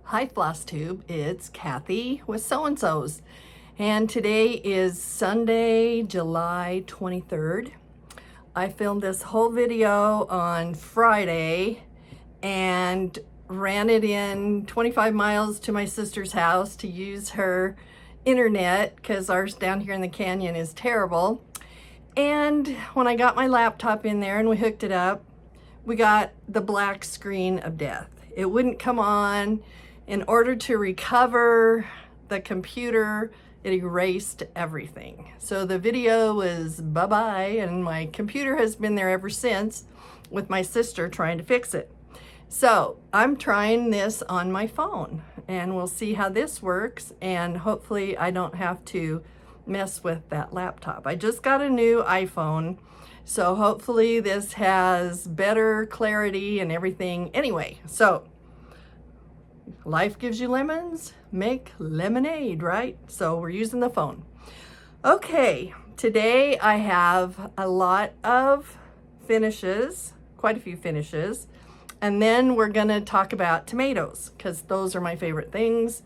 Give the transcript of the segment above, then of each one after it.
Hi Flosstube, it's Kathy with So-and-So's, and today is Sunday, July 23rd. I filmed this whole video on Friday and ran it in 25 miles to my sister's house to use her internet because ours down here in the canyon is terrible. And when I got my laptop in there and we hooked it up, we got the black screen of death. It wouldn't come on. In order to recover the computer, it erased everything. So the video was bye-bye, and my computer has been there ever since with my sister trying to fix it. So I'm trying this on my phone, and we'll see how this works, and hopefully I don't have to mess with that laptop. I just got a new iPhone, so hopefully this has better clarity and everything. Anyway, so life gives you lemons, make lemonade, right? So we're using the phone. Okay, today I have a lot of finishes, quite a few finishes, and then we're gonna talk about tomatoes because those are my favorite things.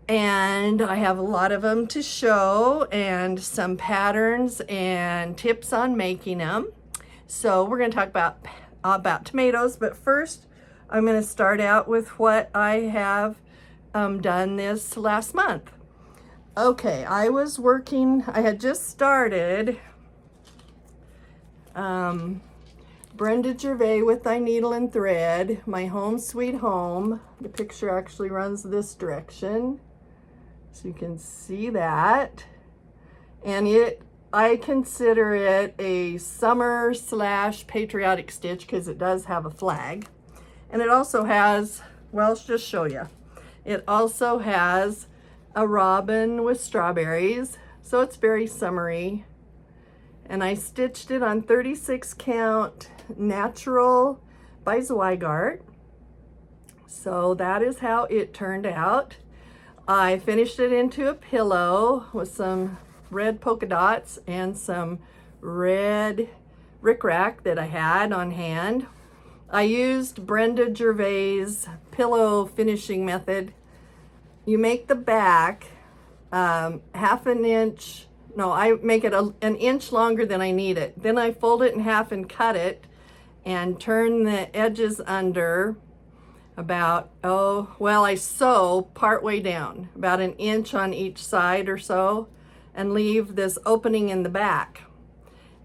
And I have a lot of them to show and some patterns and tips on making them. So we're gonna talk about tomatoes, but first I'm going to start out with what I have done this last month. Okay, I had just started Brenda Gervais with Thy Needle and Thread, My Home Sweet Home. The picture actually runs this direction, so you can see that. And I consider it a summer / patriotic stitch because it does have a flag. And it also has, well, I'll just show you. It also has a robin with strawberries, so it's very summery. And I stitched it on 36 count natural by Zweigart. So that is how it turned out. I finished it into a pillow with some red polka dots and some red rickrack that I had on hand. I used Brenda Gervais' pillow finishing method. You make the back half an inch, no, I make it an inch longer than I need it. Then I fold it in half and cut it and turn the edges under about, I sew part way down, about an inch on each side or so, and leave this opening in the back.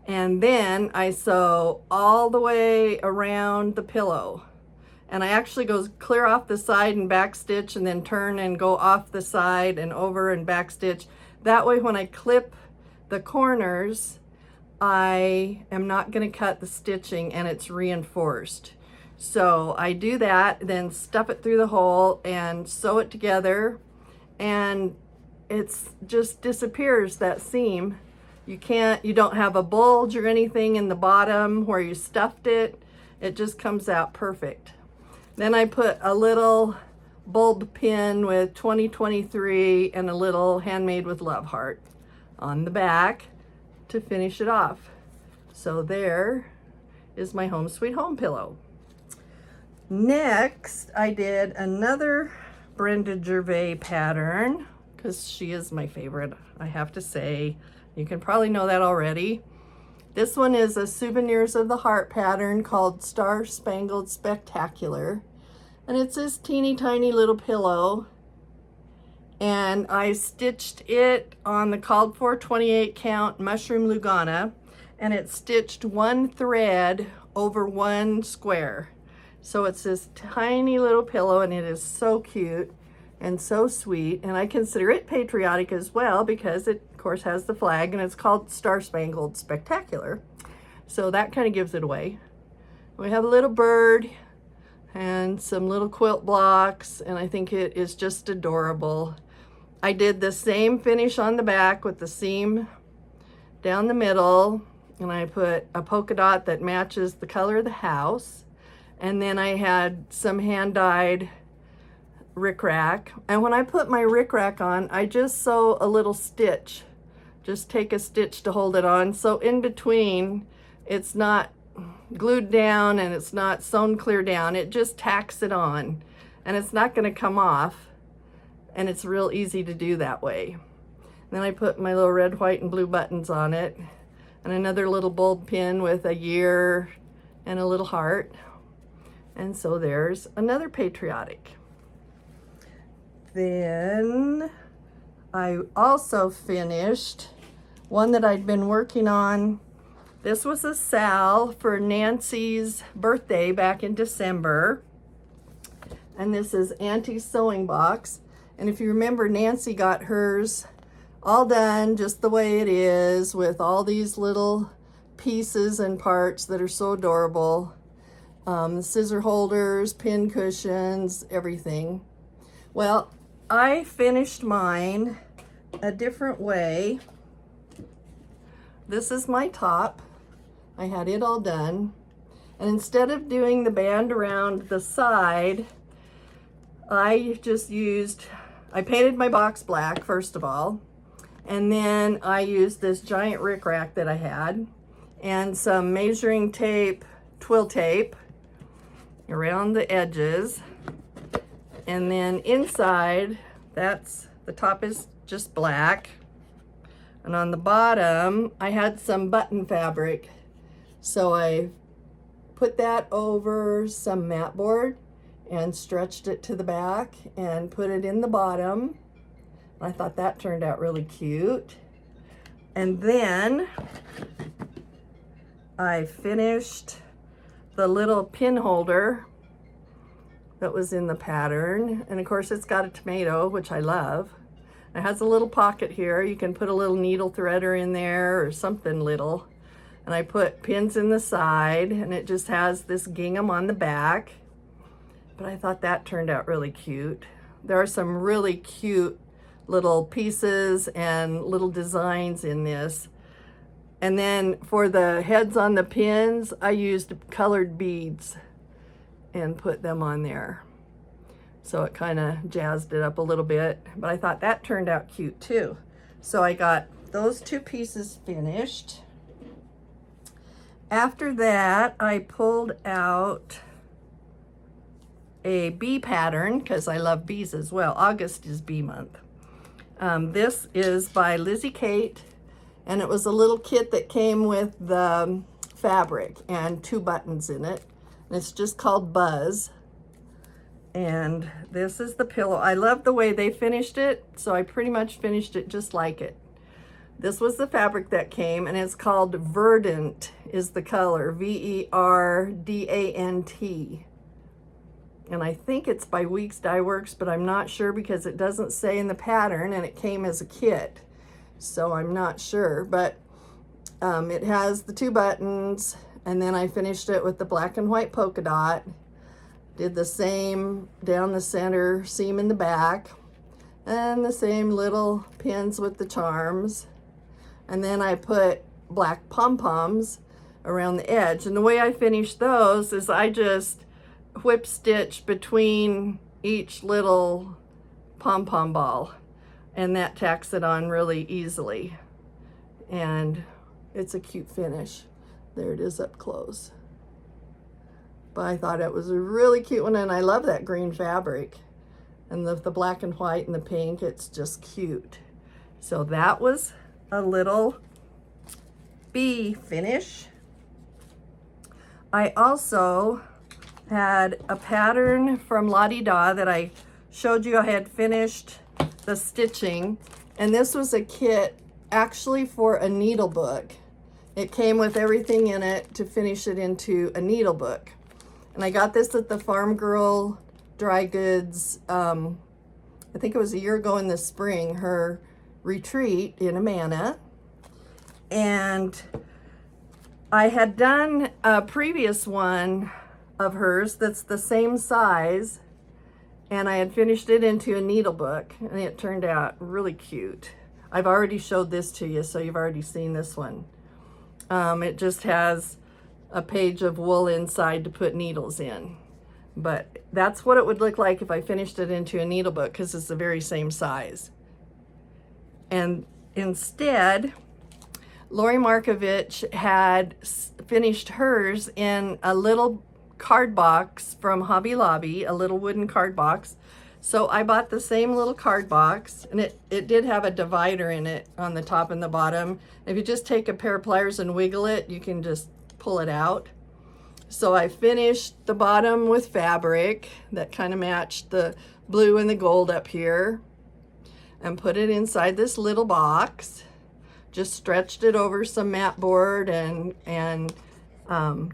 And then I sew all the way around the pillow. And I actually go clear off the side and back stitch and then turn and go off the side and over and back stitch. That way when I clip the corners, I am not going to cut the stitching and it's reinforced. So I do that, then stuff it through the hole and sew it together, and it's just disappears, that seam. You don't have a bulge or anything in the bottom where you stuffed it. It just comes out perfect. Then I put a little bulb pin with 2023 and a little handmade with love heart on the back to finish it off. So there is my Home Sweet Home pillow. Next, I did another Brenda Gervais pattern because she is my favorite, I have to say. You can probably know that already. This one is a Souvenirs of the Heart pattern called Star Spangled Spectacular. And it's this teeny tiny little pillow. And I stitched it on the called for 28 count mushroom Lugana. And it's stitched one thread over one square. So it's this tiny little pillow, and it is so cute and so sweet. And I consider it patriotic as well because it of course has the flag, and it's called Star Spangled Spectacular. So that kind of gives it away. We have a little bird and some little quilt blocks, and I think it is just adorable. I did the same finish on the back with the seam down the middle, and I put a polka dot that matches the color of the house. And then I had some hand-dyed rickrack. And when I put my rickrack on, I just sew a little stitch. Just take a stitch to hold it on. So in between, it's not glued down and it's not sewn clear down. It just tacks it on. and it's not going to come off, and it's real easy to do that way. Then I put my little red, white, and blue buttons on it, and another little bulb pin with a year and a little heart. And so there's another patriotic. Then I also finished one that I'd been working on. This was a sal for Nancy's birthday back in December. And this is Auntie's sewing box. And if you remember, Nancy got hers all done just the way it is, with all these little pieces and parts that are so adorable. Scissor holders, pin cushions, everything. Well, I finished mine a different way. This is my top. I had it all done. And instead of doing the band around the side, I painted my box black, first of all. And then I used this giant rickrack that I had and some measuring tape, twill tape around the edges. And then inside, the top is just black. And on the bottom, I had some button fabric. So I put that over some mat board and stretched it to the back and put it in the bottom. I thought that turned out really cute. And then I finished the little pin holder that was in the pattern. And of course it's got a tomato, which I love. It has a little pocket here. You can put a little needle threader in there or something little. And I put pins in the side, and it just has this gingham on the back. But I thought that turned out really cute. There are some really cute little pieces and little designs in this. And then for the heads on the pins, I used colored beads and put them on there. So it kind of jazzed it up a little bit, but I thought that turned out cute too. So I got those two pieces finished. After that, I pulled out a bee pattern because I love bees as well. August is bee month. This is by Lizzie Kate, and it was a little kit that came with the fabric and 2 buttons in it. And it's just called Buzz. And this is the pillow. I love the way they finished it, so I pretty much finished it just like it. This was the fabric that came, and it's called Verdant is the color, V-E-R-D-A-N-T. And I think it's by Weeks Dye Works, but I'm not sure because it doesn't say in the pattern, and it came as a kit. So I'm not sure, but it has the 2 buttons, and then I finished it with the black and white polka dot. Did the same down the center seam in the back, and the same little pins with the charms. And then I put black pom-poms around the edge. And the way I finished those is I just whip stitch between each little pom-pom ball, and that tacks it on really easily. And it's a cute finish. There it is up close. But I thought it was a really cute one, and I love that green fabric. And the black and white and the pink, it's just cute. So that was a little bee finish. I also had a pattern from Lottie Da that I showed you I had finished the stitching. And this was a kit actually for a needle book. It came with everything in it to finish it into a needle book. And I got this at the Farm Girl Dry Goods, I think it was a year ago in the spring, her retreat in Amana. And I had done a previous one of hers that's the same size, and I had finished it into a needle book, and it turned out really cute. I've already showed this to you, so you've already seen this one. It just has a page of wool inside to put needles in. But that's what it would look like if I finished it into a needle book, because it's the very same size. And instead, Lori Markovich had finished hers in a little card box from Hobby Lobby, a little wooden card box. So I bought the same little card box, and it did have a divider in it on the top and the bottom. If you just take a pair of pliers and wiggle it, you can just pull it out. So I finished the bottom with fabric that kind of matched the blue and the gold up here, and put it inside this little box. Just stretched it over some mat board and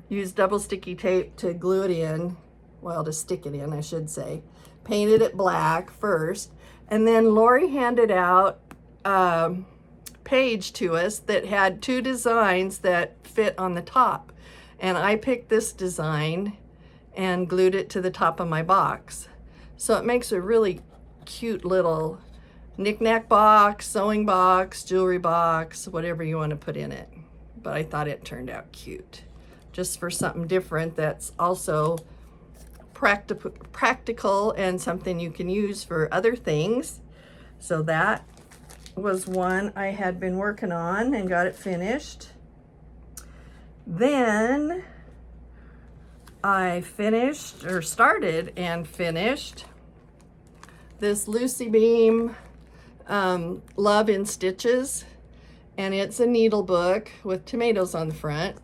used double sticky tape to glue it in, well, to stick it in, I should say. Painted it black first, and then Lori handed out a page to us that had 2 designs that fit on the top, and I picked this design and glued it to the top of my box. So it makes a really cute little knick-knack box, sewing box, jewelry box, whatever you want to put in it. But I thought it turned out cute, just for something different that's also practical and something you can use for other things. So that was one I had been working on and got it finished. Then I started and finished this Lucy Beam Love in Stitches, and it's a needle book with tomatoes on the front,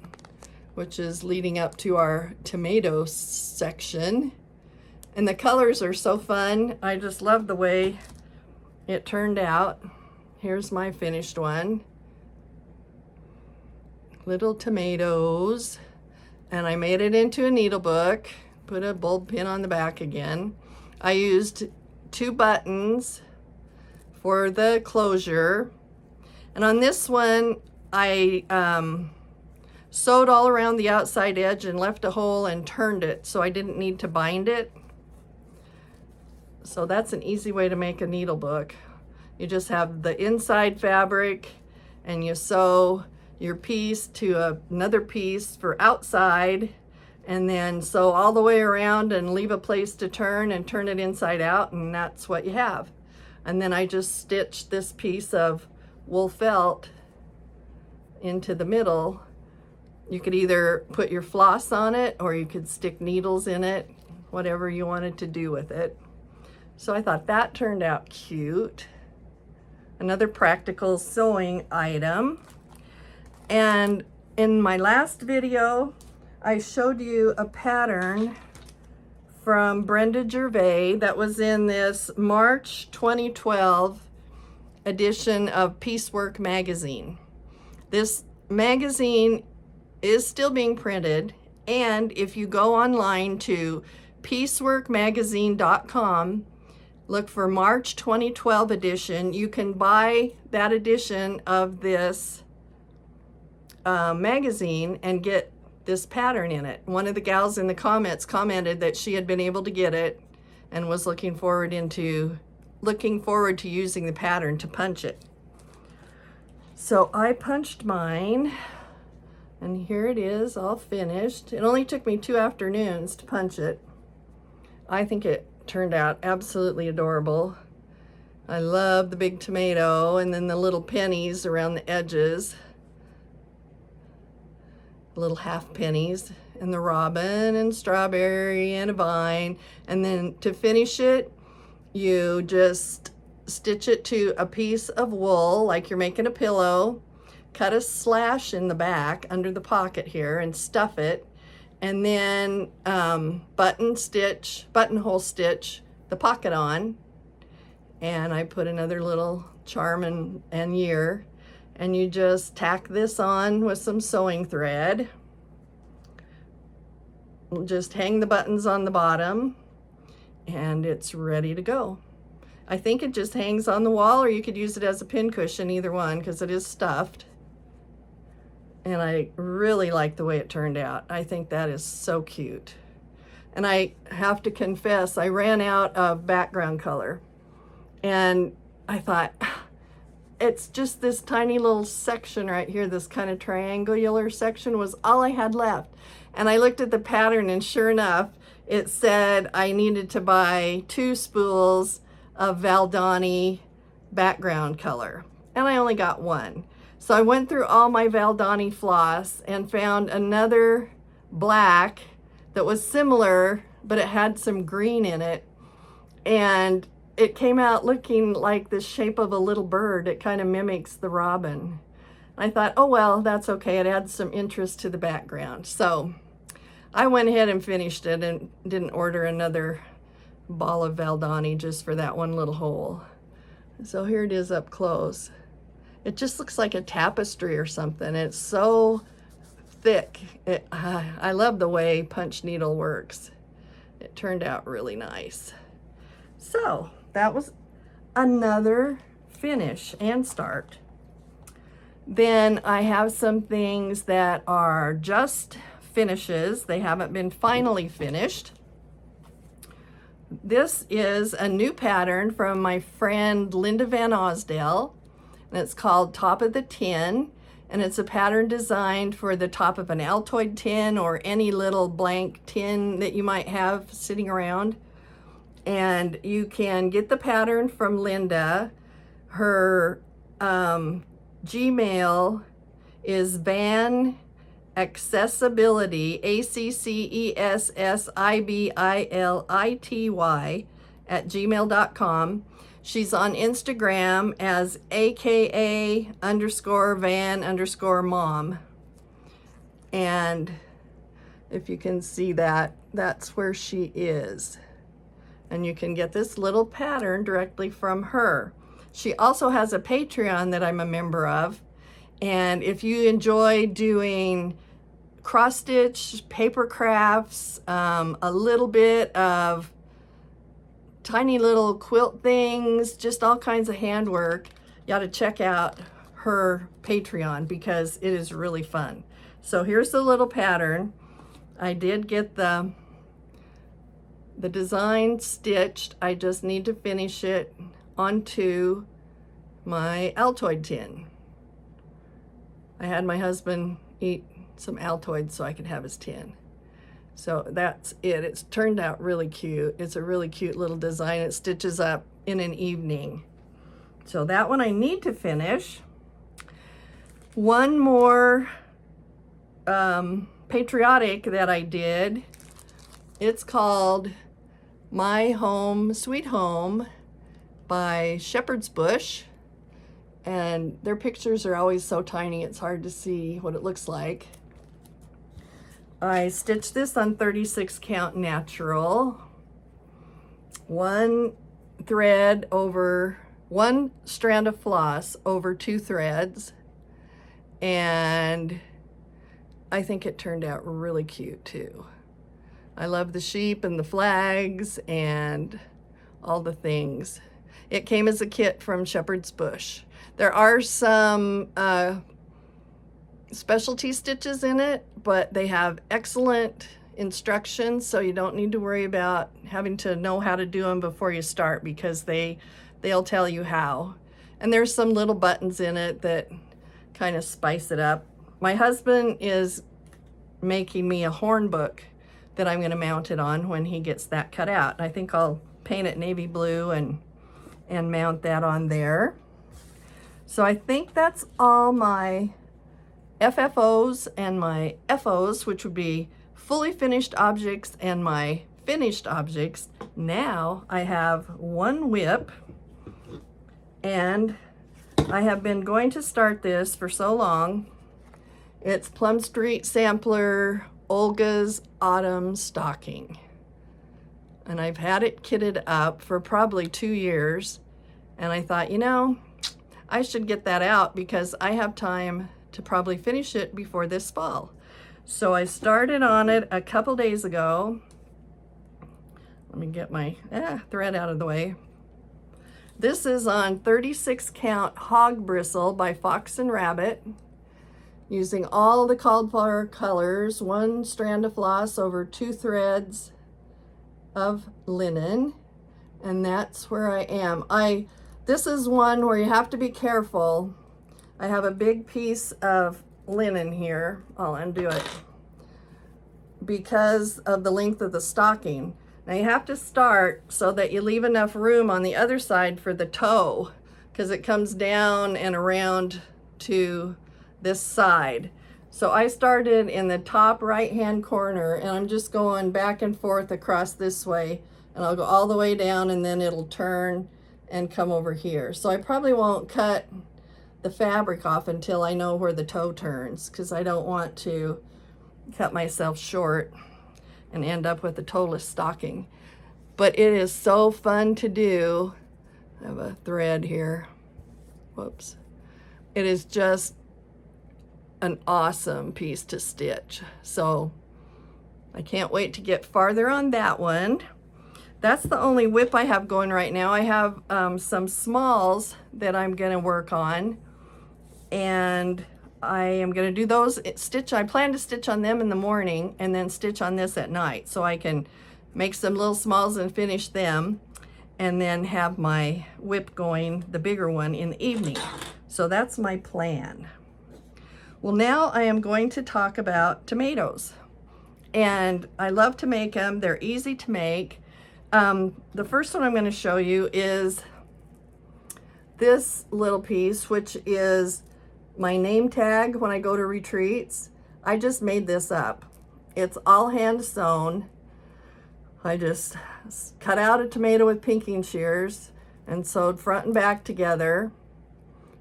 which is leading up to our tomato section. And the colors are so fun. I just love the way it turned out. Here's my finished one. Little tomatoes. And I made it into a needle book. Put a bulb pin on the back again. I used 2 buttons for the closure. And on this one, I sewed all around the outside edge and left a hole and turned it, so I didn't need to bind it. So that's an easy way to make a needle book. You just have the inside fabric and you sew your piece to another piece for outside, and then sew all the way around and leave a place to turn and turn it inside out, and that's what you have. And then I just stitched this piece of wool felt into the middle. You could either put your floss on it or you could stick needles in it, whatever you wanted to do with it. So I thought that turned out cute. Another practical sewing item. And in my last video, I showed you a pattern from Brenda Gervais that was in this March 2012 edition of Piecework magazine. This magazine is still being printed, and if you go online to pieceworkmagazine.com, look for March 2012 edition, you can buy that edition of this magazine and get this pattern in it. One of the gals in the comments commented that she had been able to get it and was looking forward to using the pattern to punch it. So I punched mine, and here it is all finished. It only took me 2 afternoons to punch it. I think it turned out absolutely adorable. I love the big tomato and then the little pennies around the edges. Little half pennies, and the robin and strawberry and a vine. And then to finish it, you just stitch it to a piece of wool like you're making a pillow, cut a slash in the back under the pocket here and stuff it, and then buttonhole stitch the pocket on. And I put another little charm and year, and you just tack this on with some sewing thread. Just hang the buttons on the bottom and it's ready to go. I think it just hangs on the wall, or you could use it as a pincushion, either one, because it is stuffed. And I really like the way it turned out. I think that is so cute. And I have to confess, I ran out of background color. And I thought, it's just this tiny little section right here, this kind of triangular section was all I had left. And I looked at the pattern, and sure enough, it said I needed to buy 2 spools of Valdani background color. And I only got 1. So I went through all my Valdani floss and found another black that was similar, but it had some green in it. And it came out looking like the shape of a little bird. It kind of mimics the robin. I thought, oh well, that's okay. It adds some interest to the background. So I went ahead and finished it and didn't order another ball of Valdani just for that one little hole. So here it is up close. It just looks like a tapestry or something. It's so thick. I love the way punch needle works. It turned out really nice. So that was another finish and start. Then I have some things that are just finishes. They haven't been finally finished. This is a new pattern from my friend Linda Van Osdale, and it's called Top of the Tin, and it's a pattern designed for the top of an Altoid tin or any little blank tin that you might have sitting around. And you can get the pattern from Linda. Her Gmail is Van Accessibility, ACCESSIBILITY @gmail.com. She's on Instagram as AKA_Van_mom. And if you can see that, that's where she is. And you can get this little pattern directly from her. She also has a Patreon that I'm a member of. And if you enjoy doing cross stitch, paper crafts, a little bit of tiny little quilt things, just all kinds of handwork, you ought to check out her Patreon because it is really fun. So here's the little pattern. I did get the design stitched. I just need to finish it onto my Altoid tin. I had my husband eat some Altoids so I could have his tin. So that's it. It's turned out really cute. It's a really cute little design. It stitches up in an evening. So that one I need to finish. One more patriotic that I did. It's called My Home Sweet Home by Shepherd's Bush. And their pictures are always so tiny, it's hard to see what it looks like. I stitched this on 36 count natural. One thread over, one strand of floss over 2 threads. And I think it turned out really cute too. I love the sheep and the flags and all the things. It came as a kit from Shepherd's Bush. There are some specialty stitches in it, but they have excellent instructions, so you don't need to worry about having to know how to do them before you start because they'll tell you how. And there's some little buttons in it that kind of spice it up. My husband is making me a horn book that I'm going to mount it on when he gets that cut out. I think I'll paint it navy blue and mount that on there. So I think that's all my FFOs and my FOs, which would be fully finished objects and my finished objects. Now I have one whip, and I have been going to start this for so long. It's Plum Street Sampler Olga's Autumn Stocking. And I've had it kitted up for probably 2 years. And I thought, you know, I should get that out because I have time to probably finish it before this fall. So I started on it a couple days ago. Let me get my thread out of the way. This is on 36 count hog bristle by Fox and Rabbit, using all the called for colors, 1 strand of floss over 2 threads of linen, and that's where I am. This is one where you have to be careful. I have a big piece of linen here. I'll undo it because of the length of the stocking. Now you have to start so that you leave enough room on the other side for the toe because it comes down and around to this side. So I started in the top right hand corner, and I'm just going back and forth across this way, and I'll go all the way down, and then it'll turn and come over here. So I probably won't cut the fabric off until I know where the toe turns, because I don't want to cut myself short and end up with a toeless stocking. But it is so fun to do. I have a thread here. Whoops. It is just an awesome piece to stitch. So I can't wait to get farther on that one. That's the only whip I have going right now. I have some smalls that I'm gonna work on, and I am gonna do those stitch. I plan to stitch on them in the morning and then stitch on this at night, so I can make some little smalls and finish them, and then have my whip going, the bigger one, in the evening. So that's my plan. Well, now I am going to talk about tomatoes. And I love to make them. They're easy to make. The first one I'm going to show you is this little piece, which is my name tag when I go to retreats. I just made this up. It's all hand sewn. I just cut out a tomato with pinking shears and sewed front and back together.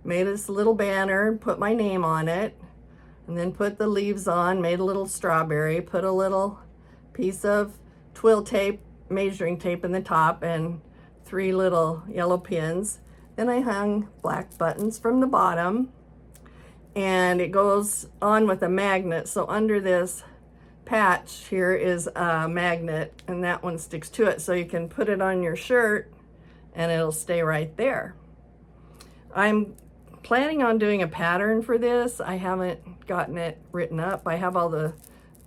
Made this little banner, put my name on it, and then put the leaves on, made a little strawberry, put a little piece of twill tape, measuring tape in the top, and 3 little yellow pins. Then I hung black buttons from the bottom, and it goes on with a magnet. So under this patch here is a magnet, and that one sticks to it, so you can put it on your shirt and it'll stay right there. I'm planning on doing a pattern for this. I haven't gotten it written up. I have all the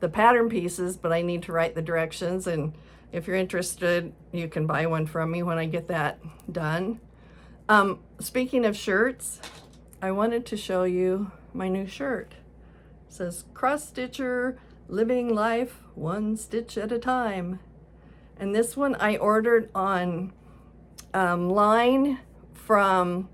pattern pieces, but I need to write the directions, and if you're interested, you can buy one from me when I get that done. Speaking of shirts, I wanted to show you my new shirt. It says Cross Stitcher, living life one stitch at a time. And this one I ordered on line from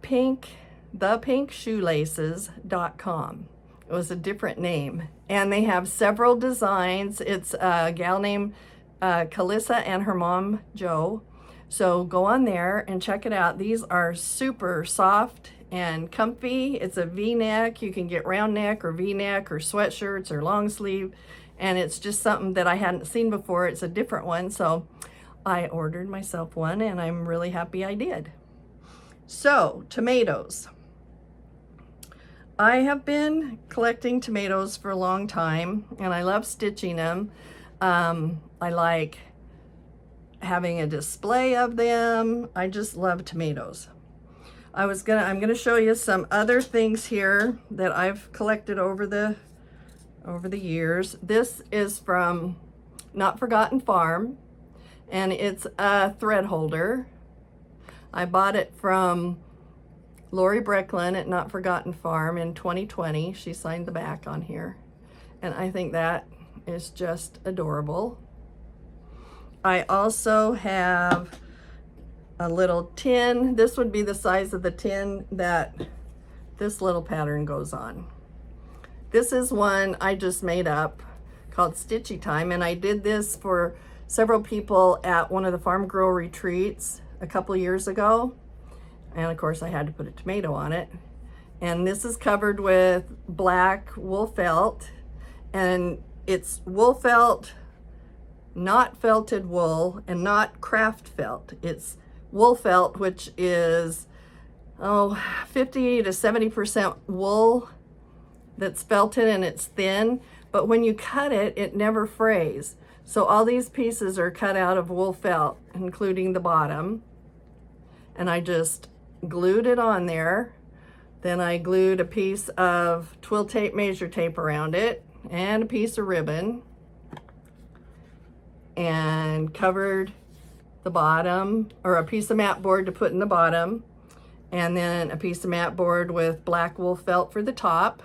thepinkshoelaces.com. It was a different name, and they have several designs. It's a gal named Calissa and her mom Jo. So go on there and check it out. These are super soft and comfy. It's a V-neck. You can get round neck or V-neck or sweatshirts or long sleeve, and it's just something that I hadn't seen before. It's a different one, so I ordered myself one, and I'm really happy I did. So, tomatoes. I have been collecting tomatoes for a long time, and I love stitching them. I like having a display of them. I just love tomatoes. I'm gonna show you some other things here that I've collected over the years. This is from Not Forgotten Farm, and it's a thread holder. I bought it from Lori Brecklin at Not Forgotten Farm in 2020. She signed the back on here, and I think that is just adorable. I also have a little tin. This would be the size of the tin that this little pattern goes on. This is one I just made up called Stitchy Time, and I did this for several people at one of the Farm Girl retreats a couple years ago. And of course I had to put a tomato on it. And this is covered with black wool felt, and it's wool felt, not felted wool, and not craft felt. It's wool felt, which is 50 to 70% wool that's felted, and it's thin, but when you cut it, it never frays. So all these pieces are cut out of wool felt, including the bottom, and I just glued it on there. Then I glued a piece of twill tape, measure tape around it, and a piece of ribbon, and covered the bottom, or a piece of mat board to put in the bottom, and then a piece of mat board with black wool felt for the top.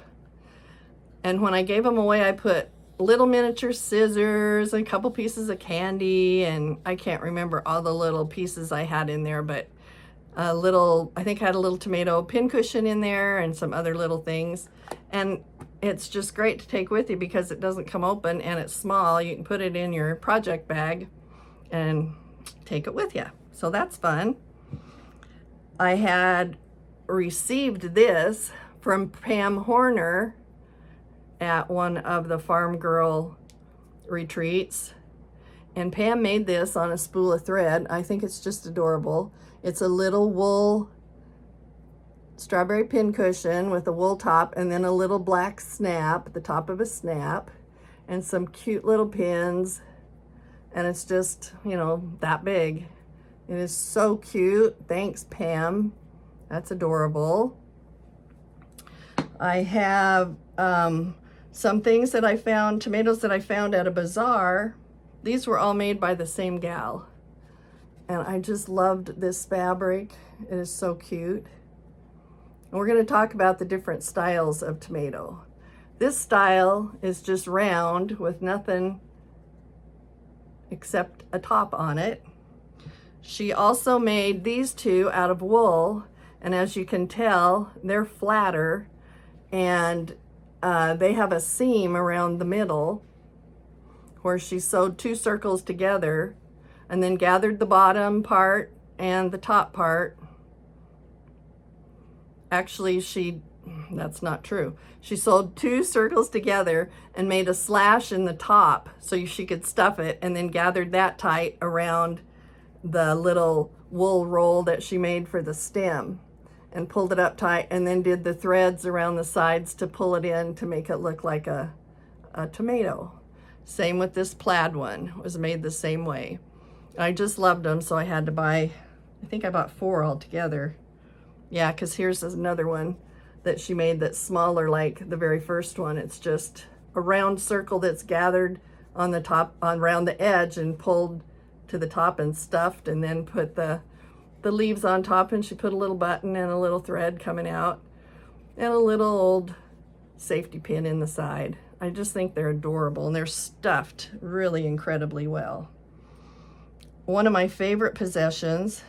And when I gave them away, I put little miniature scissors and a couple pieces of candy, and I can't remember all the little pieces I had in there, but a little, I think I had a little tomato pincushion in there and some other little things. And it's just great to take with you because it doesn't come open and it's small. You can put it in your project bag and take it with you. So that's fun. I had received this from Pam Horner at one of the Farm Girl retreats. And Pam made this on a spool of thread. I think it's just adorable. It's a little wool strawberry pincushion with a wool top and then a little black snap, the top of a snap, and some cute little pins. And it's just, you know, that big. It is so cute. Thanks, Pam. That's adorable. I have some things that I found, tomatoes that I found at a bazaar. These were all made by the same gal. And I just loved this fabric. It is so cute. And we're going to talk about the different styles of tomato. This style is just round with nothing except a top on it. She also made these two out of wool, and as you can tell, they're flatter, and they have a seam around the middle where she sewed two circles together and then gathered the bottom part and the top part. Actually, that's not true. She sewed two circles together and made a slash in the top so she could stuff it, and then gathered that tight around the little wool roll that she made for the stem and pulled it up tight, and then did the threads around the sides to pull it in to make it look like a tomato. Same with this plaid one. It was made the same way. I just loved them, so I had to buy, I think I bought 4 altogether. Yeah, because here's another one that she made that's smaller like the very first one. It's just a round circle that's gathered on the top, around the edge, and pulled to the top and stuffed, and then put the leaves on top, and she put a little button and a little thread coming out and a little old safety pin in the side. I just think they're adorable, and they're stuffed really incredibly well. One of my favorite possessions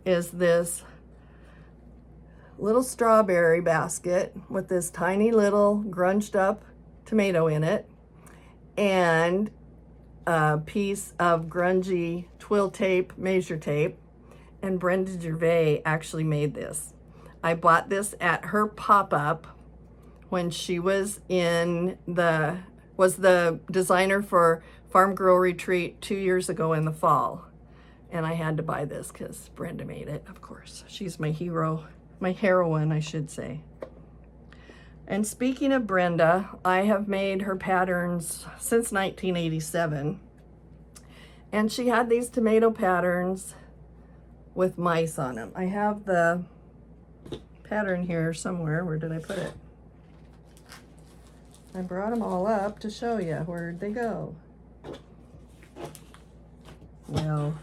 is this little strawberry basket with this tiny little grunged up tomato in it, and a piece of grungy twill tape, measure tape, and Brenda Gervais actually made this. I bought this at her pop-up when she was the designer for Farm Girl Retreat 2 years ago in the fall. And I had to buy this because Brenda made it, of course. She's my hero, my heroine, I should say. And speaking of Brenda, I have made her patterns since 1987. And she had these tomato patterns with mice on them. I have the pattern here somewhere. Where did I put it? I brought them all up to show you. Where'd they go? Well,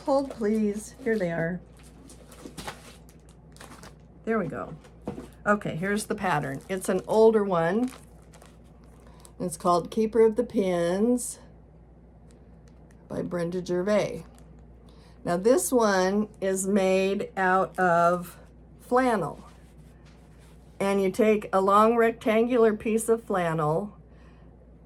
hold please. Here they are. There we go. Okay, here's the pattern. It's an older one. It's called Keeper of the Pins by Brenda Gervais. Now this one is made out of flannel. And you take a long rectangular piece of flannel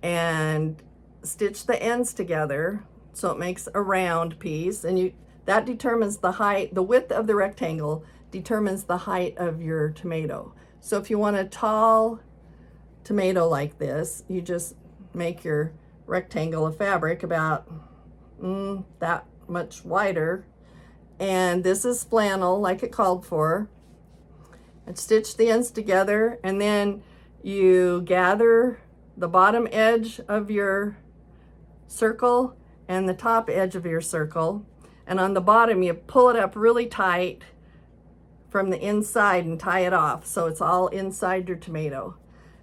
and stitch the ends together so it makes a round piece, and that determines the height, the width of the rectangle determines the height of your tomato. So if you want a tall tomato like this, you just make your rectangle of fabric about that much wider, and this is flannel like it called for, and stitch the ends together, and then you gather the bottom edge of your circle and the top edge of your circle, and on the bottom you pull it up really tight from the inside and tie it off so it's all inside your tomato.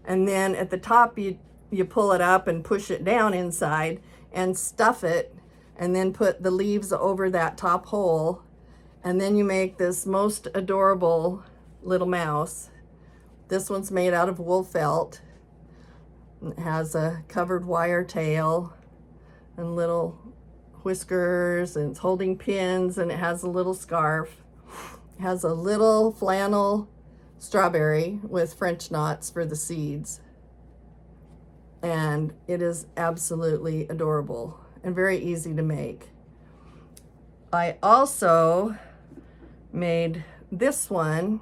And then at the top you pull it up and push it down inside and stuff it, and then put the leaves over that top hole, and then you make this most adorable little mouse. This one's made out of wool felt. It has a covered wire tail and little whiskers, and it's holding pins, and it has a little scarf. It has a little flannel strawberry with French knots for the seeds. And it is absolutely adorable and very easy to make. I also made this one.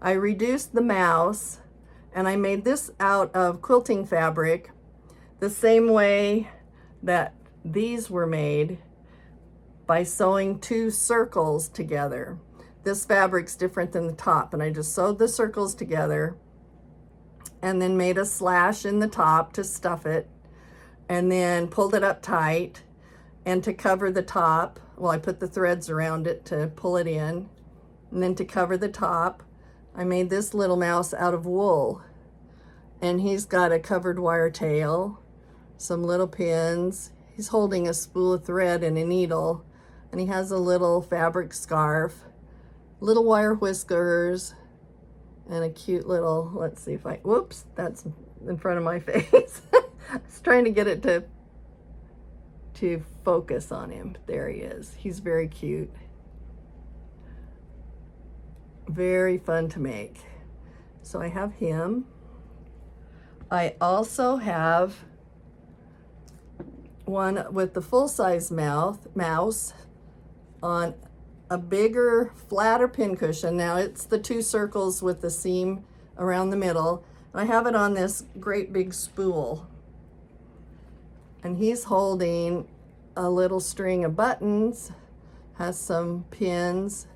I reduced the mouse, and I made this out of quilting fabric the same way that these were made, by sewing 2 circles together. This fabric's different than the top, and I just sewed the circles together and then made a slash in the top to stuff it, and then pulled it up tight. And to cover the top, well, I put the threads around it to pull it in, and then to cover the top, I made this little mouse out of wool, and he's got a covered wire tail, some little pins. He's holding a spool of thread and a needle, and he has a little fabric scarf, little wire whiskers, and a cute little, let's see if I, whoops, that's in front of my face. I was trying to get it to focus on him. There he is. He's very cute. Very fun to make. So I have him. I also have one with the full-size mouse on a bigger, flatter pincushion. Now it's the 2 circles with the seam around the middle. I have it on this great big spool. And he's holding a little string of buttons, has some pins.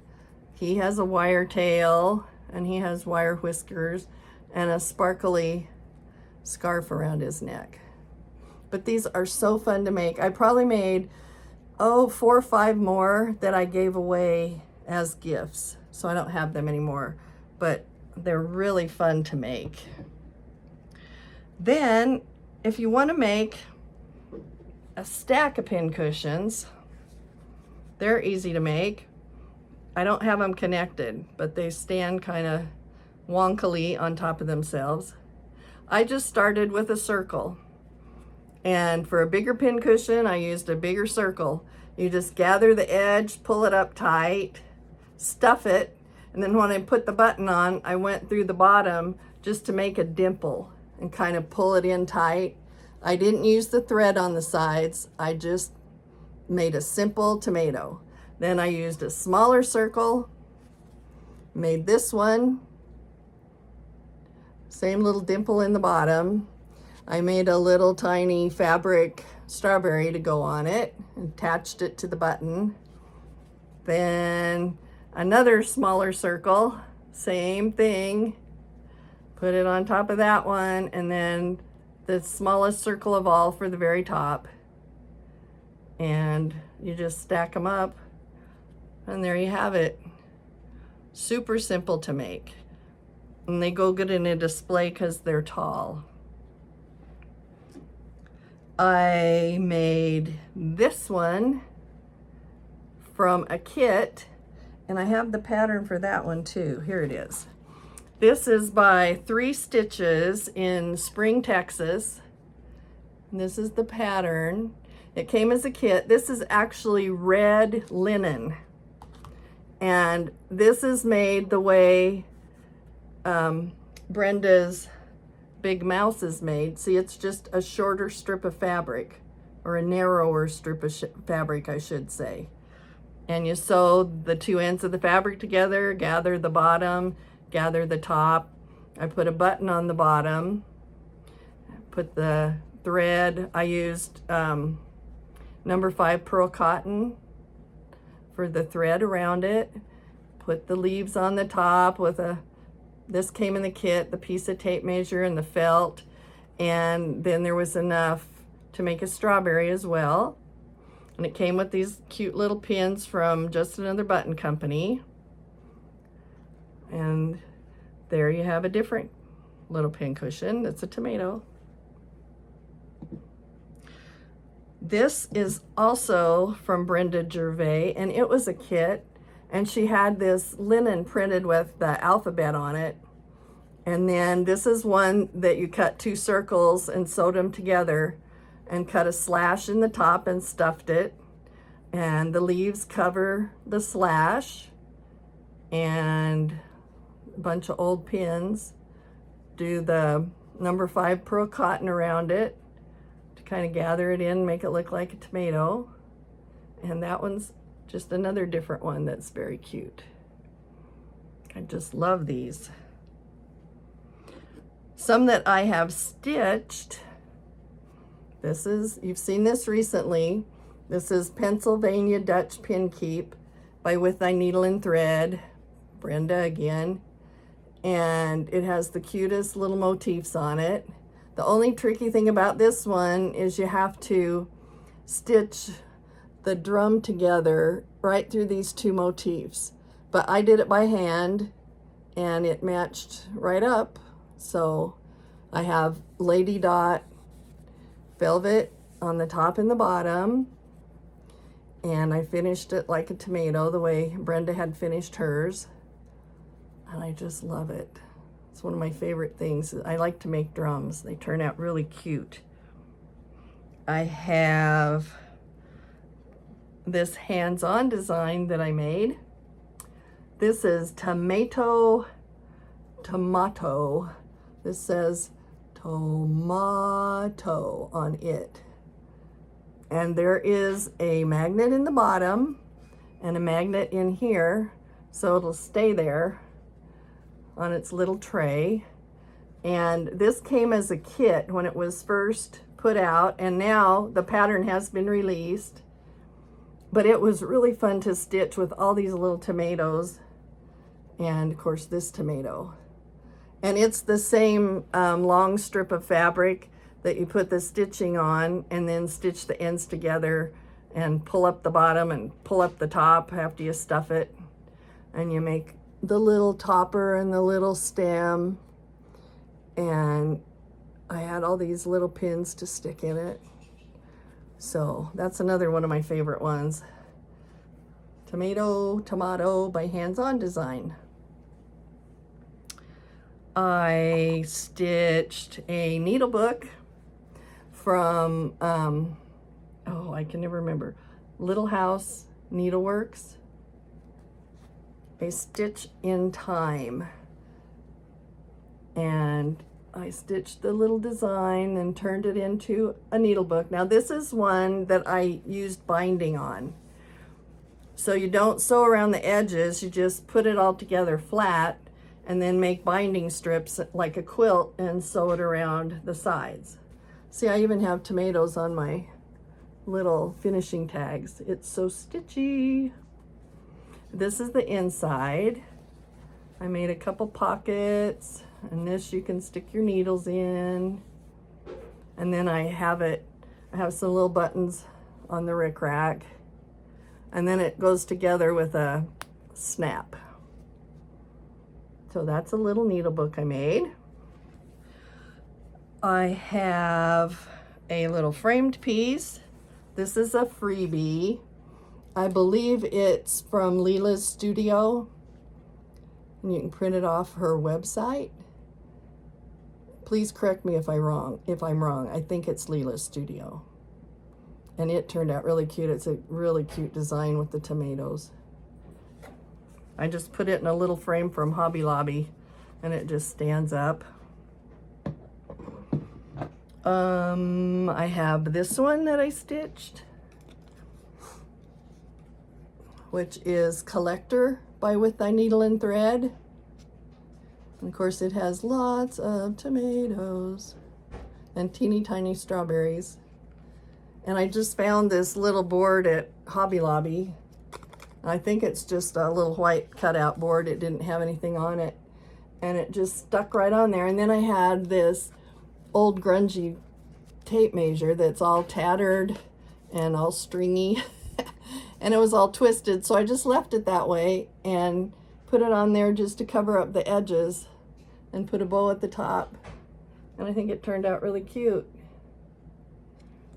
He has a wire tail, and he has wire whiskers and a sparkly scarf around his neck. But these are so fun to make. I probably made 4 or 5 more that I gave away as gifts, so I don't have them anymore, but they're really fun to make. Then if you want to make a stack of pin cushions, they're easy to make. I don't have them connected, but they stand kind of wonkily on top of themselves. I just started with a circle, and for a bigger pin cushion I used a bigger circle. You just gather the edge, pull it up tight, stuff it, and then when I put the button on, I went through the bottom just to make a dimple and kind of pull it in tight. I didn't use the thread on the sides. I just made a simple tomato. Then I used a smaller circle, made this one, same little dimple in the bottom. I made a little tiny fabric strawberry to go on it, attached it to the button. Then another smaller circle, same thing, put it on top of that one, and then the smallest circle of all for the very top. And you just stack them up, and there you have it. Super simple to make. And they go good in a display because they're tall. I made this one from a kit, and I have the pattern for that one too. Here it is. This is by 3 Stitches in Spring, Texas. And this is the pattern. It came as a kit. This is actually red linen. And this is made the way Brenda's big mouse is made. See, it's just a shorter strip of fabric, or a narrower strip of fabric, I should say. And you sew the 2 ends of the fabric together, gather the bottom, gather the top. I put a button on the bottom, put the thread. I used number 5 pearl cotton for the thread around it. Put the leaves on the top with this came in the kit, the piece of tape measure and the felt, and then there was enough to make a strawberry as well. And it came with these cute little pins from Just Another Button Company. And there you have a different little pin cushion. It's a tomato. This is also from Brenda Gervais, and it was a kit, and she had this linen printed with the alphabet on it. And then this is one that you cut 2 circles and sewed them together and cut a slash in the top and stuffed it. And the leaves cover the slash, and a bunch of old pins. Do the number 5 pearl cotton around it to kind of gather it in, make it look like a tomato. And that one's just another different one that's very cute. I just love these. Some that I have stitched, this is, you've seen this recently. This is Pennsylvania Dutch Pin Keep by With Thy Needle and Thread, Brenda again. And it has the cutest little motifs on it. The only tricky thing about this one is you have to stitch the drum together right through these 2 motifs. But I did it by hand and it matched right up. So I have Lady Dot velvet on the top and the bottom. And I finished it like a tomato, the way Brenda had finished hers. And I just love it. It's one of my favorite things. I like to make drums. They turn out really cute. I have this hands-on design that I made. This is tomato. This says tomato on it. And there is a magnet in the bottom and a magnet in here, so it'll stay there on its little tray. And this came as a kit when it was first put out, and now the pattern has been released. But it was really fun to stitch with all these little tomatoes, and of course this tomato. And it's the same long strip of fabric that you put the stitching on, and then stitch the ends together and pull up the bottom and pull up the top after you stuff it. And you make the little topper and the little stem. And I had all these little pins to stick in it. So that's another one of my favorite ones. Tomato by Hands On Design. I stitched a needle book from, oh, I can never remember, Little House Needleworks. A Stitch in Time. And I stitched the little design and turned it into a needle book. Now this is one that I used binding on. So you don't sew around the edges, you just put it all together flat and then make binding strips like a quilt and sew it around the sides. See, I even have tomatoes on my little finishing tags. It's so stitchy. This is the inside. I made a couple pockets, and this you can stick your needles in. And then I have some little buttons on the rickrack. And then it goes together with a snap. So that's a little needle book I made. I have a little framed piece. This is a freebie. I believe it's from Leela's Studio. And you can print it off her website. Please correct me if I'm wrong. I think it's Leela's Studio. And it turned out really cute. It's a really cute design with the tomatoes. I just put it in a little frame from Hobby Lobby and it just stands up. I have this one that I stitched, which is Collector by With Thy Needle and Thread. And of course it has lots of tomatoes and teeny tiny strawberries. And I just found this little board at Hobby Lobby. I think it's just a little white cutout board. It didn't have anything on it. And it just stuck right on there. And then I had this old grungy tape measure that's all tattered and all stringy. And it was all twisted. So I just left it that way and put it on there just to cover up the edges and put a bow at the top. And I think it turned out really cute.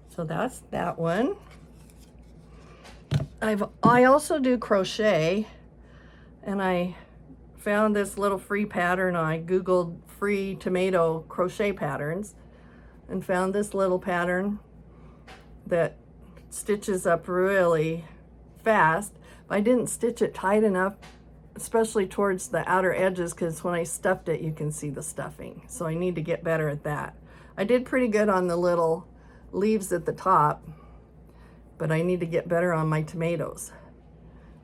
So that's that one. I also do crochet, and I found this little free pattern. I Googled free tomato crochet patterns and found this little pattern. that stitches up really fast. But I didn't stitch it tight enough, especially towards the outer edges, because when I stuffed it, you can see the stuffing. So I need to get better at that. I did pretty good on the little leaves at the top, but I need to get better on my tomatoes.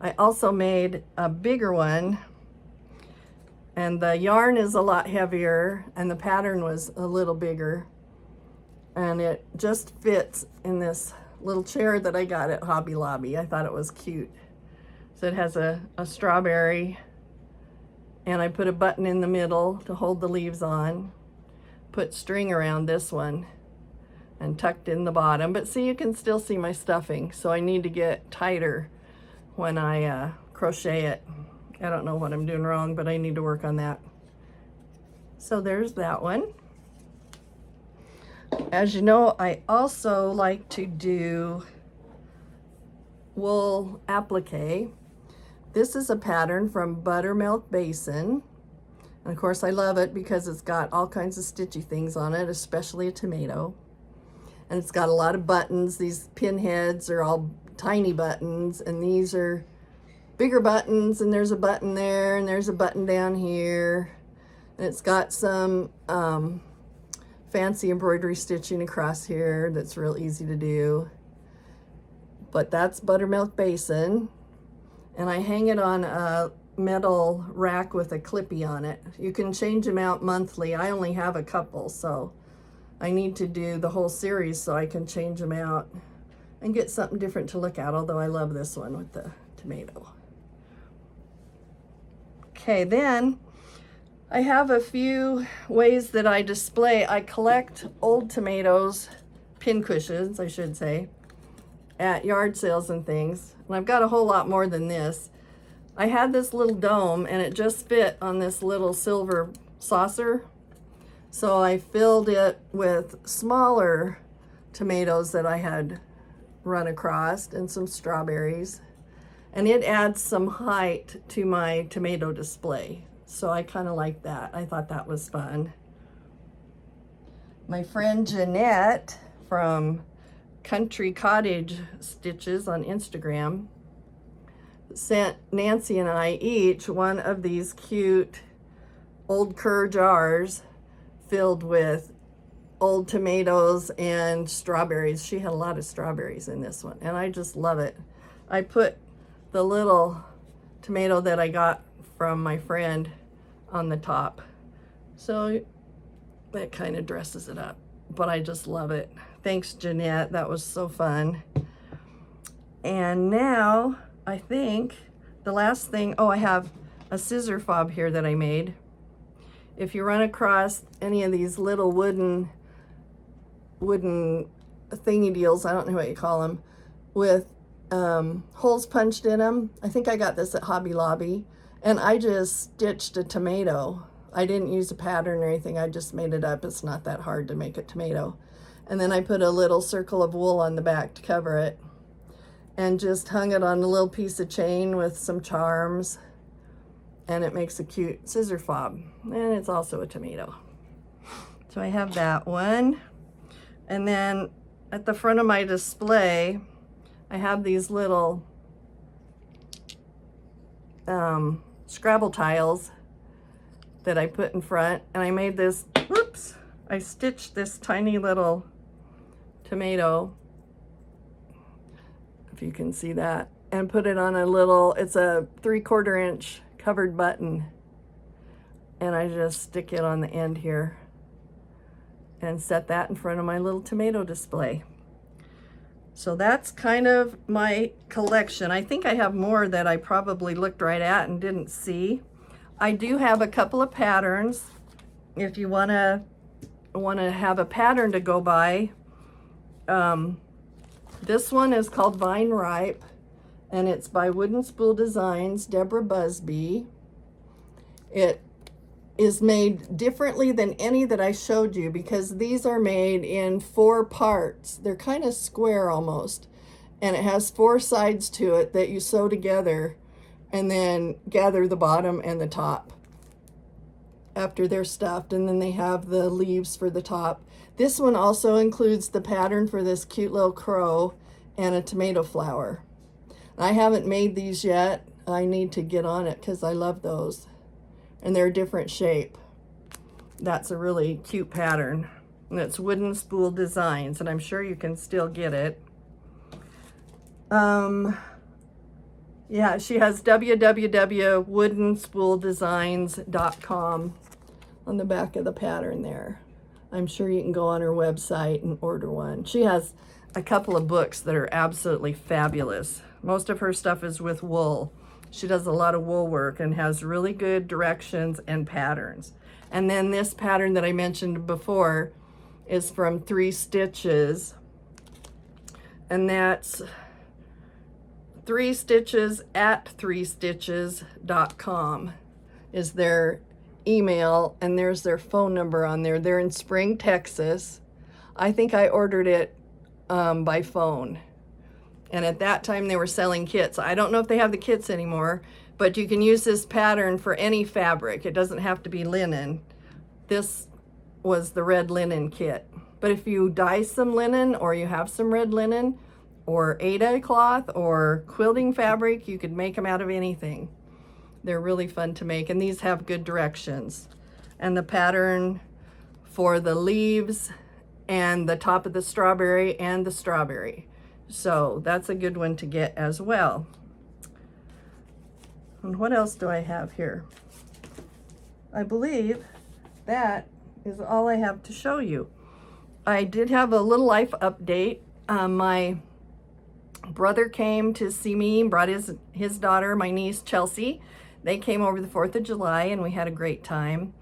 I also made a bigger one, and the yarn is a lot heavier and the pattern was a little bigger, and it just fits in this little chair that I got at Hobby Lobby. I thought it was cute. So it has a strawberry, and I put a button in the middle to hold the leaves on, put string around this one, and tucked in the bottom. But see, you can still see my stuffing, so I need to get tighter when I crochet it. I don't know what I'm doing wrong, but I need to work on that. So there's that one. As you know, I also like to do wool applique. This is a pattern from Buttermilk Basin. And of course I love it because it's got all kinds of stitchy things on it, especially a tomato. And it's got a lot of buttons. These pin heads are all tiny buttons, and these are bigger buttons, and there's a button there, and there's a button down here. And it's got some fancy embroidery stitching across here that's real easy to do. But that's Buttermilk Basin. And I hang it on a metal rack with a clippy on it. You can change them out monthly. I only have a couple, so I need to do the whole series so I can change them out and get something different to look at, although I love this one with the tomato. Okay, then I have a few ways that I display. I collect old tomatoes, pin cushions, I should say, at yard sales and things. And I've got a whole lot more than this. I had this little dome, and it just fit on this little silver saucer. So I filled it with smaller tomatoes that I had run across and some strawberries. And it adds some height to my tomato display. So I kind of like that. I thought that was fun. My friend Jeanette from Country Cottage Stitches on Instagram sent Nancy and I each one of these cute old cur jars filled with old tomatoes and strawberries. She had a lot of strawberries in this one, and I just love it. I put the little tomato that I got from my friend on the top, so that kind of dresses it up, but I just love it. Thanks, Jeanette. That was so fun. And now I think the last thing, oh, I have a scissor fob here that I made. If you run across any of these little wooden thingy deals, I don't know what you call them, with holes punched in them. I think I got this at Hobby Lobby, and I just stitched a tomato. I didn't use a pattern or anything. I just made it up. It's not that hard to make a tomato. And then I put a little circle of wool on the back to cover it, and just hung it on a little piece of chain with some charms, and it makes a cute scissor fob. And it's also a tomato. So I have that one. And then at the front of my display, I have these little Scrabble tiles that I put in front, and I made this, whoops, I stitched this tiny little tomato, if you can see that, and put it on a little, it's a 3/4 inch covered button, and I just stick it on the end here and set that in front of my little tomato display. So that's kind of my collection. I think I have more that I probably looked right at and didn't see. I do have a couple of patterns. If you want to have a pattern to go by, this one is called Vine Ripe, and it's by Wooden Spool Designs, Deborah Busby. It is made differently than any that I showed you because these are made in 4 parts. They're kind of square almost, and it has 4 sides to it that you sew together and then gather the bottom and the top after they're stuffed, and then they have the leaves for the top. This one also includes the pattern for this cute little crow and a tomato flower. I haven't made these yet. I need to get on it because I love those. And they're a different shape. That's a really cute pattern. And it's Wooden Spool Designs, and I'm sure you can still get it. Yeah, she has www.woodenspooldesigns.com on the back of the pattern there. I'm sure you can go on her website and order one. She has a couple of books that are absolutely fabulous. Most of her stuff is with wool. She does a lot of wool work and has really good directions and patterns. And then this pattern that I mentioned before is from 3 Stitches. And that's 3 Stitches at 3stitches.com is their email, and there's their phone number on there. They're in Spring, Texas. I think I ordered it by phone. And at that time they were selling kits. I don't know if they have the kits anymore, but you can use this pattern for any fabric. It doesn't have to be linen. This was the red linen kit. But if you dye some linen, or you have some red linen, or Aida cloth, or quilting fabric, you could make them out of anything. They're really fun to make, and these have good directions. And the pattern for the leaves and the top of the strawberry and the strawberry. So that's a good one to get as well. And what else do I have here? I believe that is all I have to show you. I did have a little life update. My brother came to see me, brought his daughter, my niece Chelsea. They came over the 4th of July and we had a great time.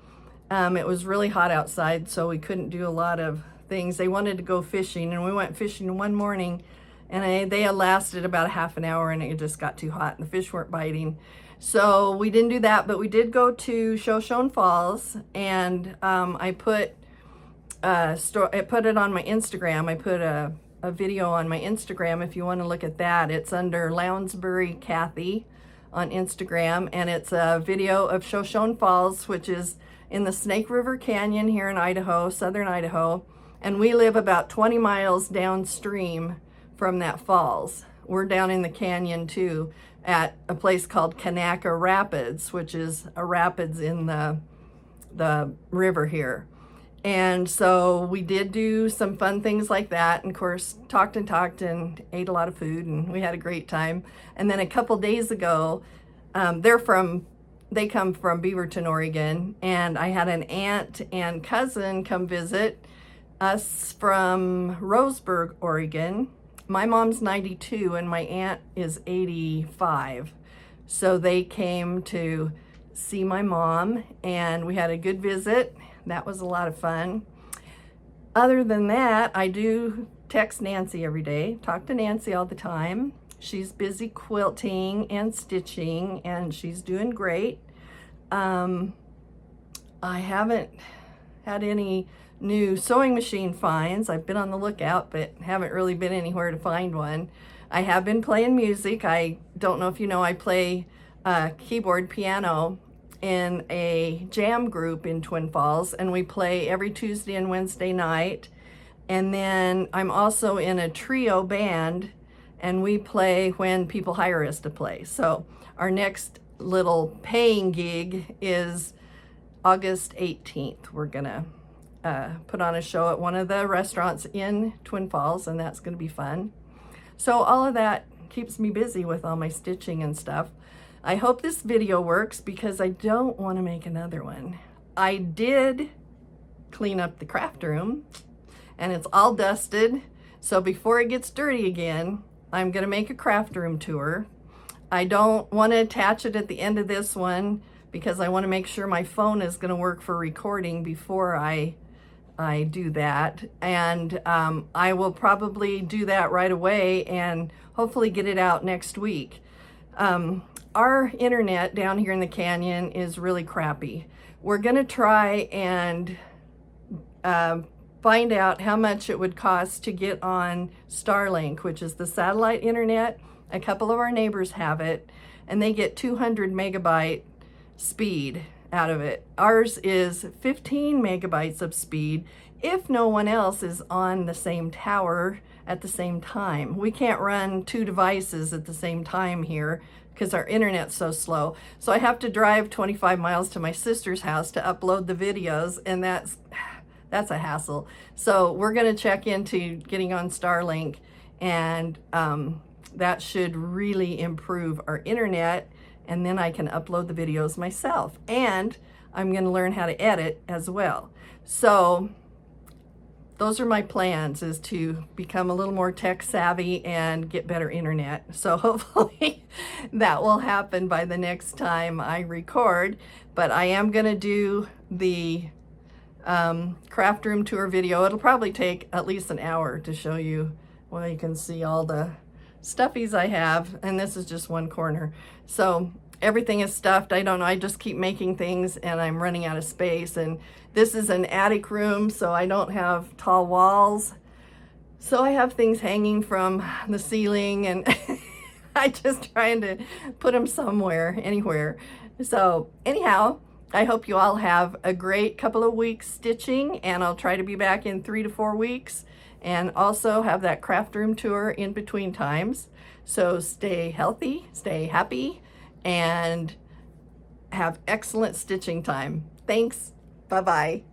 It was really hot outside, so we couldn't do a lot of things. They wanted to go fishing, and we went fishing one morning, and they had lasted about a half an hour, and it just got too hot and the fish weren't biting. So we didn't do that, but we did go to Shoshone Falls, and I put it on my Instagram. I put a video on my Instagram if you want to look at that. It's under Lounsbury Kathy on Instagram, and it's a video of Shoshone Falls, which is in the Snake River Canyon here in Idaho, southern Idaho, and we live about 20 miles downstream from that falls. We're down in the canyon too, at a place called Kanaka Rapids, which is a rapids in the river here. And so we did do some fun things like that, and of course talked and ate a lot of food, and we had a great time. And then a couple days ago, they come from Beaverton, Oregon, and I had an aunt and cousin come visit us from Roseburg, Oregon. My mom's 92 and my aunt is 85. So they came to see my mom, and we had a good visit. That was a lot of fun. Other than that, I do text Nancy every day, talk to Nancy all the time. She's busy quilting and stitching, and she's doing great. I haven't had any new sewing machine finds. I've been on the lookout, but haven't really been anywhere to find one. I have been playing music. I don't know if you know, I play keyboard piano in a jam group in Twin Falls, and we play every Tuesday and Wednesday night. And then I'm also in a trio band, and we play when people hire us to play. So our next little paying gig is August 18th. We're gonna put on a show at one of the restaurants in Twin Falls, and that's gonna be fun. So all of that keeps me busy with all my stitching and stuff. I hope this video works because I don't want to make another one. I did clean up the craft room, and it's all dusted. So before it gets dirty again, I'm going to make a craft room tour. I don't want to attach it at the end of this one because I want to make sure my phone is going to work for recording before I do that. And I will probably do that right away and hopefully get it out next week. Our internet down here in the canyon is really crappy. We're going to try and find out how much it would cost to get on Starlink, which is the satellite internet. A couple of our neighbors have it, and they get 200 megabyte speed out of it. Ours is 15 megabytes of speed, if no one else is on the same tower at the same time. We can't run 2 devices at the same time here because our internet's so slow. So I have to drive 25 miles to my sister's house to upload the videos, and that's a hassle. So we're gonna check into getting on Starlink, and that should really improve our internet, and then I can upload the videos myself. And I'm gonna learn how to edit as well. So those are my plans, is to become a little more tech savvy and get better internet. So hopefully that will happen by the next time I record. But I am gonna do the craft room tour video. It'll probably take at least an hour to show you. Well, you can see all the stuffies I have, and this is just one corner. So everything is stuffed. I don't know, I just keep making things and I'm running out of space. And this is an attic room, so I don't have tall walls. So I have things hanging from the ceiling, and I just trying to put them somewhere, anywhere. So anyhow, I hope you all have a great couple of weeks stitching, and I'll try to be back in 3 to 4 weeks, and also have that craft room tour in between times. So stay healthy, stay happy, and have excellent stitching time. Thanks. Bye-bye.